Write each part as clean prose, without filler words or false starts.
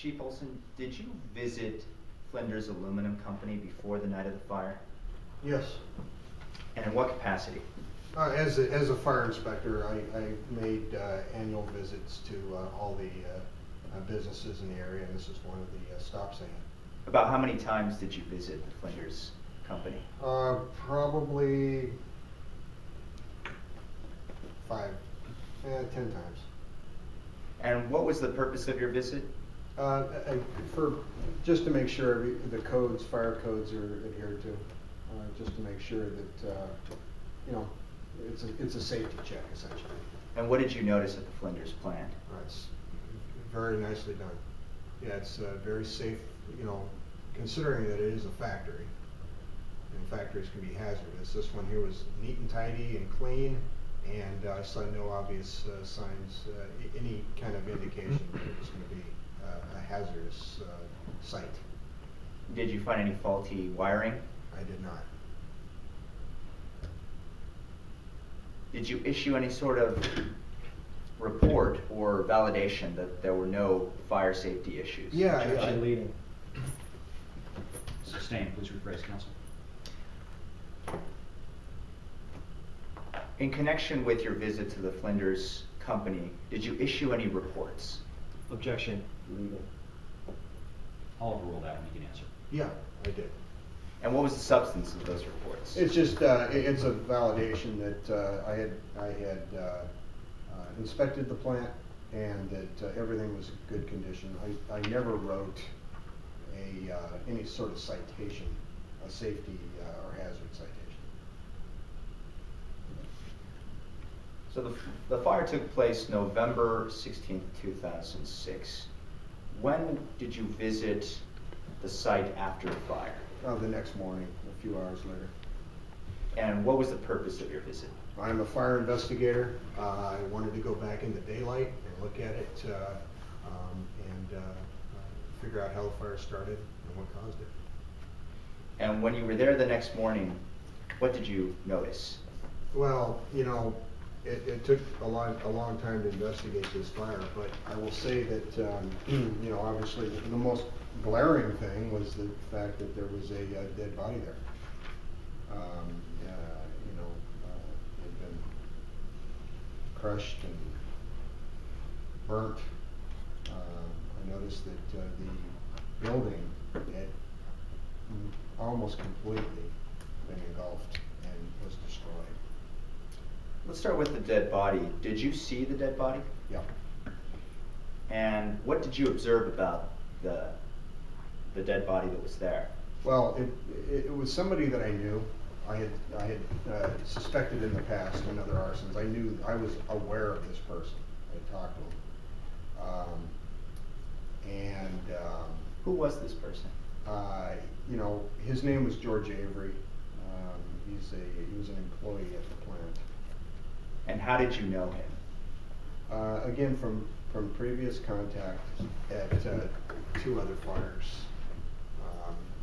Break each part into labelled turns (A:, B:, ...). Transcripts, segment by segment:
A: Chief Olson, did you visit Flinders Aluminum Company before the night of the fire?
B: Yes.
A: And in what capacity?
B: As a fire inspector, I made annual visits to all the businesses in the area, and this is one of the stops I had.
A: About how many times did you visit the Flinders Company?
B: Probably 10 times.
A: And what was the purpose of your visit?
B: Just to make sure the fire codes are adhered to, just to make sure that it's a safety check essentially.
A: And what did you notice at the Flinders plant?
B: It's very nicely done. Yeah, it's very safe. Considering that it is a factory, and factories can be hazardous. This one here was neat and tidy and clean, and I saw no obvious signs, any kind of indication that it was going to be a hazardous site.
A: Did you find any faulty wiring?
B: I did not.
A: Did you issue any sort of report or validation that there were no fire safety issues?
B: Yeah.
C: Leading. Sustained. Please rephrase, counsel.
A: In connection with your visit to the Flinders Company, did you issue any reports?
C: Objection. Legal. I'll overrule that one. You can answer.
B: Yeah, I did.
A: And what was the substance of those reports?
B: It's just it's a validation that I had inspected the plant and that everything was in good condition. I never wrote any sort of citation, a safety or hazard citation.
A: So the fire took place November 16th, 2006. When did you visit the site after the fire?
B: The next morning, a few hours later.
A: And what was the purpose of your visit?
B: I'm a fire investigator. I wanted to go back in the daylight and look at it and figure out how the fire started and what caused it.
A: And when you were there the next morning, what did you notice?
B: Well, it took a long time to investigate this fire, but I will say that obviously the most glaring thing was the fact that there was a dead body there. It had been crushed and burnt. I noticed that the building had almost completely been engulfed and was destroyed.
A: Let's start with the dead body. Did you see the dead body?
B: Yeah.
A: And what did you observe about the dead body that was there?
B: Well, it was somebody that I knew. I had suspected in the past in other arsons. I was aware of this person. I had talked to him.
A: Who was this person?
B: His name was George Avery. He was an employee at the plant.
A: And how did you know him?
B: Again, from previous contact at 2 other fires.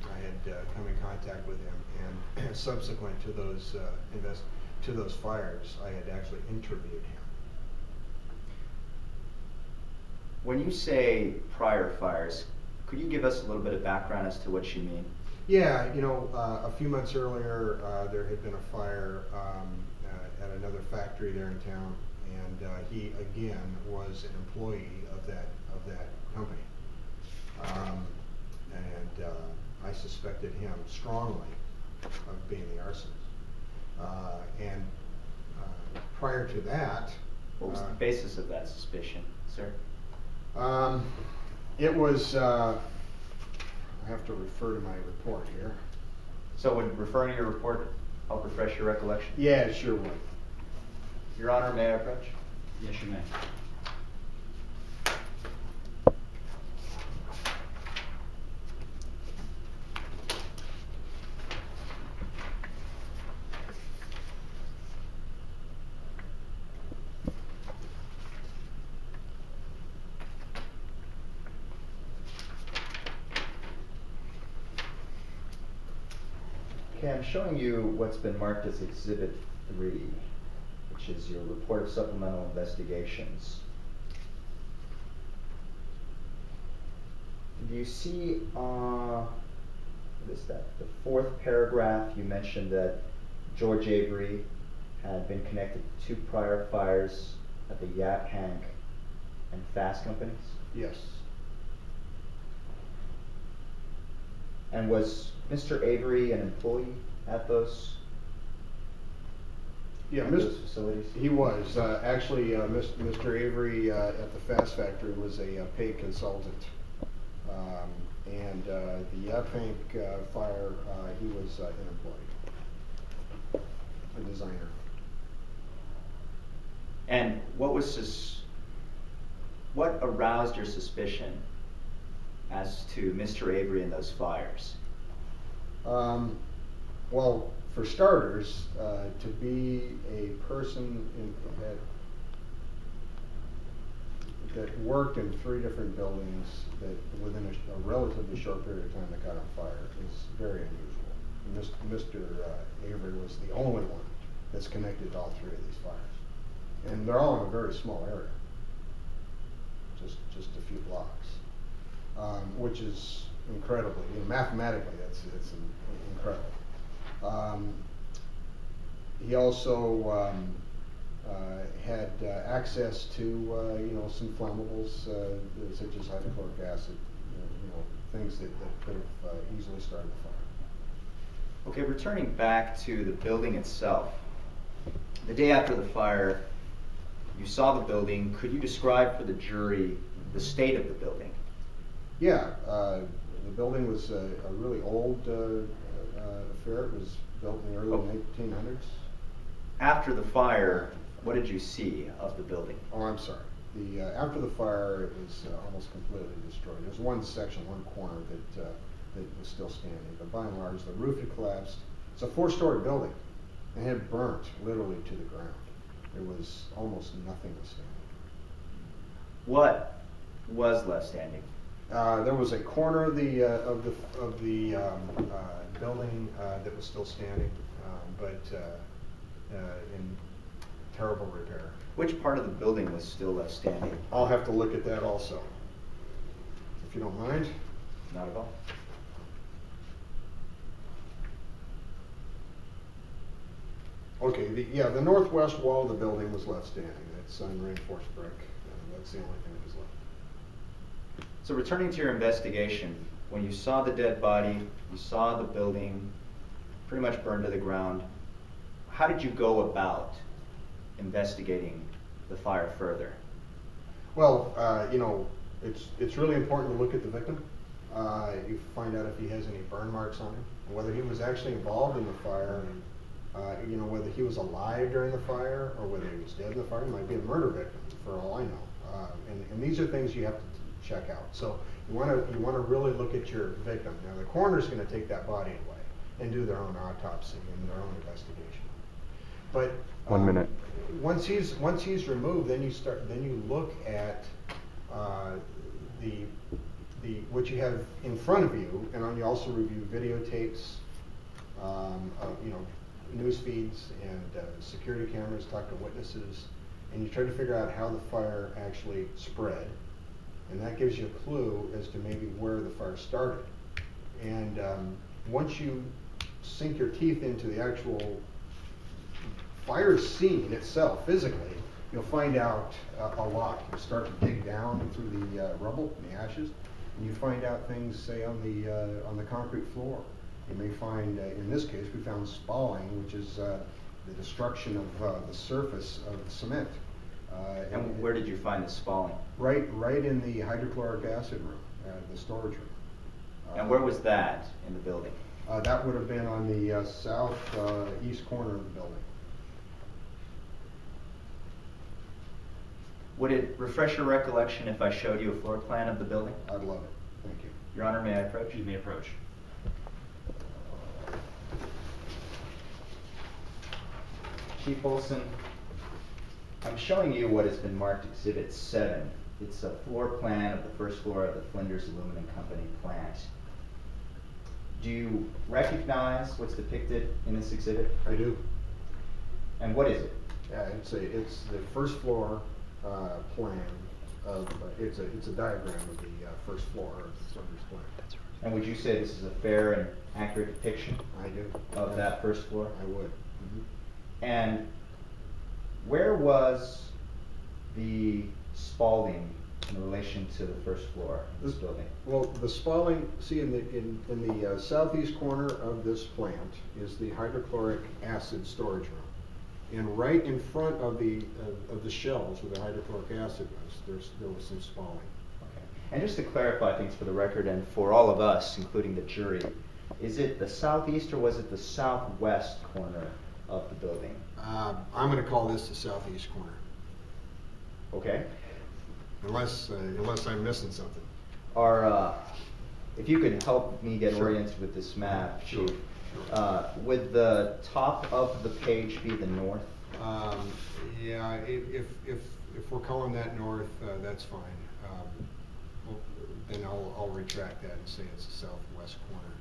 B: I had come in contact with him, and subsequent to those fires, I had actually interviewed him.
A: When you say prior fires, could you give us a little bit of background as to what you mean?
B: Yeah, a few months earlier, there had been a fire at another factory there in town, and he again was an employee of that company, and I suspected him strongly of being the arsonist. And prior to that,
A: what was the basis of that suspicion, sir?
B: It was. I have to refer to my report here.
A: So would referring to your report help refresh your recollection?
B: Yeah, it sure would.
A: Your Honor, may I approach?
C: Yes, you may.
A: Okay, I'm showing you what's been marked as Exhibit 3, which is your report of supplemental investigations. do you see, what is that, the fourth paragraph, you mentioned that George Avery had been connected to 2 prior fires at the Yap Hank and Fast companies?
B: Yes.
A: And was Mr. Avery an employee at those, those facilities?
B: He was. Actually, Mr. Avery at the Fast Factory was a paid consultant. And the Yaphank fire, he was an employee, a designer.
A: And what aroused your suspicion as to Mr. Avery and those fires?
B: Well, for starters, to be a person that worked in 3 different buildings that within a relatively short period of time that got on fire is very unusual. Mr. Avery was the only one that's connected to all 3 of these fires. And they're all in a very small area, just a few blocks, which is incredibly, mathematically, it's incredible. He also had access to some flammables, such as hydrochloric acid, things that could have easily started the fire.
A: Okay, returning back to the building itself. The day after the fire, you saw the building. Could you describe for the jury the state of the building?
B: Yeah, the building was a really old affair. It was built in the early 1800s.
A: After the fire, what did you see of the building?
B: Oh, I'm sorry. After the fire, it was almost completely destroyed. There's one section, one corner that was still standing, but by and large, the roof had collapsed. It's a 4-story building, and it had burnt literally to the ground. There was almost nothing was standing.
A: What was left standing?
B: There was a corner of the building that was still standing, but in terrible repair.
A: Which part of the building was still left standing?
B: I'll have to look at that also, if you don't mind.
A: Not at all.
B: Okay, the northwest wall of the building was left standing. That's unreinforced brick. That's the only thing that was left.
A: So returning to your investigation, when you saw the dead body, you saw the building pretty much burned to the ground, how did you go about investigating the fire further?
B: Well, it's really important to look at the victim. You find out if he has any burn marks on him, whether he was actually involved in the fire, whether he was alive during the fire or whether he was dead in the fire. He might be a murder victim, for all I know. And these are things you have to check out. So you want to really look at your victim. Now the coroner's going to take that body away and do their own autopsy and their own investigation. But
D: 1 minute.
B: Once he's removed, then you look at what you have in front of you, and you also review videotapes, news feeds and security cameras, talk to witnesses, and you try to figure out how the fire actually spread, and that gives you a clue as to maybe where the fire started. And once you sink your teeth into the actual fire scene itself, physically, you'll find out a lot. You start to dig down through the rubble and the ashes, and you find out things, say, on the concrete floor. You may find, in this case, we found spalling, which is the destruction of the surface of the cement.
A: And where did you find the spalling?
B: Right in the hydrochloric acid room, the storage room.
A: And where was that in the building?
B: That would have been on the southeast corner of the building.
A: Would it refresh your recollection if I showed you a floor plan of the building?
B: I'd love it. Thank you.
A: Your Honor, may I approach?
C: You may approach.
A: Chief Olson, I'm showing you what has been marked Exhibit 7. It's a floor plan of the first floor of the Flinders Aluminum Company plant. Do you recognize what's depicted in this exhibit?
B: I do.
A: And what is it?
B: Yeah, it's the first floor plan it's a diagram of the first floor of the Flinders plant.
A: And would you say this is a fair and accurate depiction
B: I do.
A: of that first floor?
B: I would.
A: And where was the spalding in relation to the first floor of this building?
B: Well, the spalling, see in the southeast corner of this plant is the hydrochloric acid storage room. And right in front of the shelves where the hydrochloric acid was, there was some spalling.
A: Okay. And just to clarify things for the record and for all of us, including the jury, is it the southeast or was it the southwest corner of the building?
B: I'm going to call this the southeast corner,
A: Okay.
B: unless I'm missing something.
A: If you could help me get
B: Sure.
A: oriented with this map,
B: Sure.
A: Chief, would the top of the page be the north?
B: Yeah, if we're calling that north, that's fine. Then I'll retract that and say it's the southwest corner.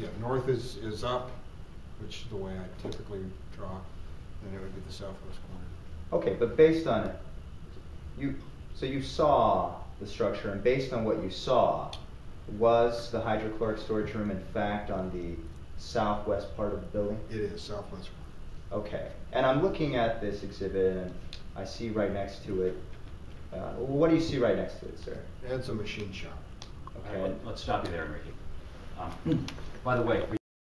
B: If north is up, which is the way I typically draw, then it would be the southwest corner.
A: Okay, but based on it, so you saw the structure, and based on what you saw, was the hydrochloric storage room in fact on the southwest part of the building?
B: It is southwest corner.
A: Okay, and I'm looking at this exhibit and I see right next to it, what do you see right next to it, sir?
B: It's a machine shop.
A: Okay.
C: Let's stop you there, Enrique. By the way,